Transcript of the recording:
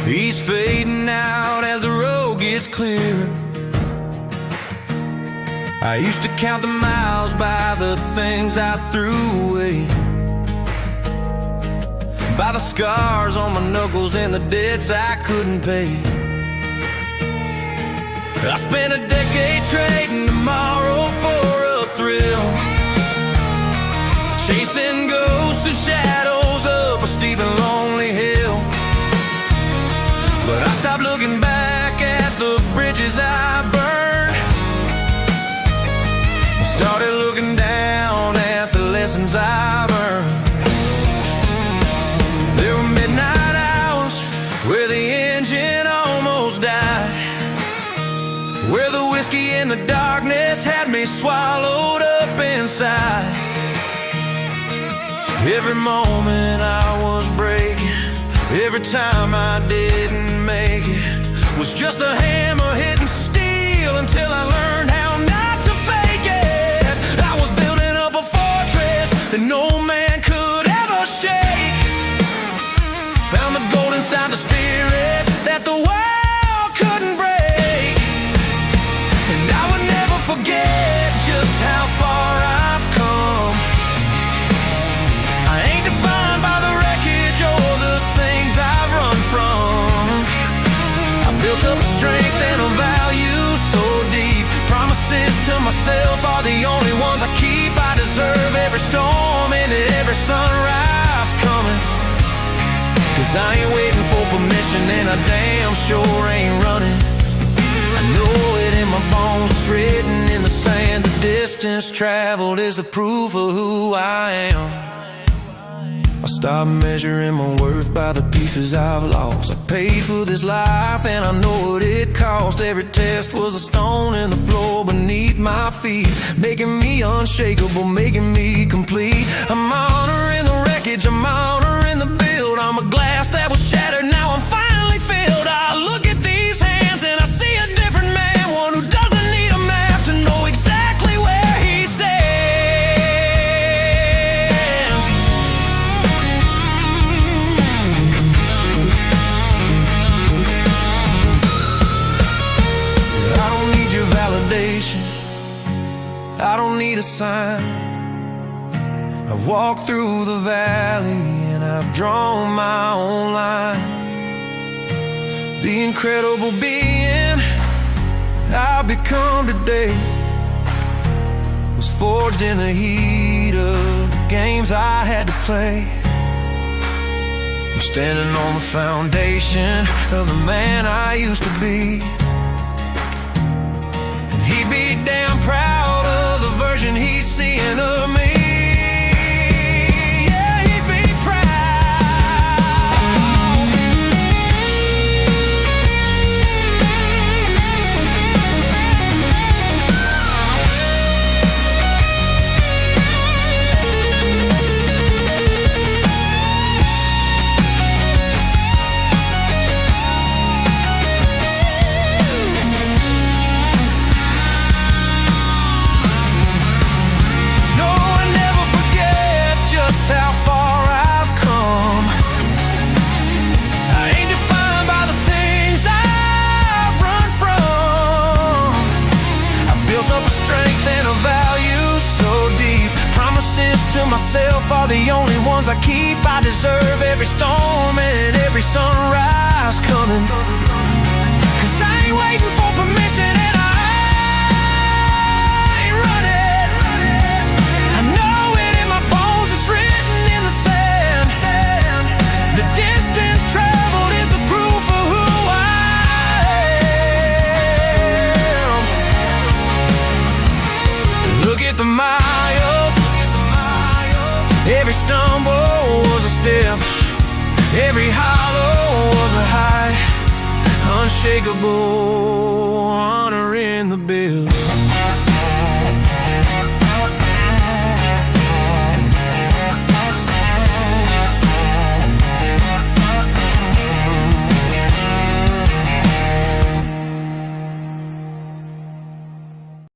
He's fading out as the road gets clearer. I used to count the miles by the things I threw away, by the scars on my knuckles and the debts I couldn't pay. I spent a decade trading tomorrow for a thrill, chasing ghosts and shadows up a steep and lonely hill. But I stopped looking back at the bridges I burned, and started looking down at the lessons I've earned. There were midnight hours where the engine almost died, where the whiskey in the darkness had me swallowed up inside. Every moment I was breaking, every time I didn't make it, was just a hammer hitting steel until I learned how not to fake it. I was building up a fortress that no man could ever shake. Found the gold inside the spirit that the world couldn't break. And I would never forget just how far I've come. I ain't defined by the wreckage or the things I've run from. I built up a strength and a value so deep. Promises to myself are the only ones I keep. I deserve every storm and every sunrise coming, 'cause I ain't waiting for permission and I damn sure ain't running. I know it in my bones, it's written in the sand. The distance traveled is the proof of who I am. I stopped measuring my worth by the pieces I've lost. I paid for this life and I know what it cost. Every test was a stone in the floor beneath my feet, making me unshakable, making me complete. I'm honoring the wreckage, I'm honoring the build. I'm a glass that was shattered, now I'm finally filled. I look at these hands and I see a different man, one who doesn't need a map to know exactly where he stands. I don't need your validation, I don't need a sign. I've walked through the valley and I've drawn my own line. The incredible being I've become today was forged in the heat of the games I had to play. I'm standing on the foundation of the man I used to be, and he'd be damn proud of the version he's seeing of me. How far I've come. I ain't defined by the things I've run from. I've built up a strength and a value so deep. Promises to myself are the only ones I keep. I deserve every storm and every sunrise coming, 'cause I ain't waiting for permission and I ain't running. I know it in my bones, it's written in the sand. The distance traveled is the proof of who I am. Look at the miles, every stumble was a step, every hollow was a high. Unshakable, honoring the bill.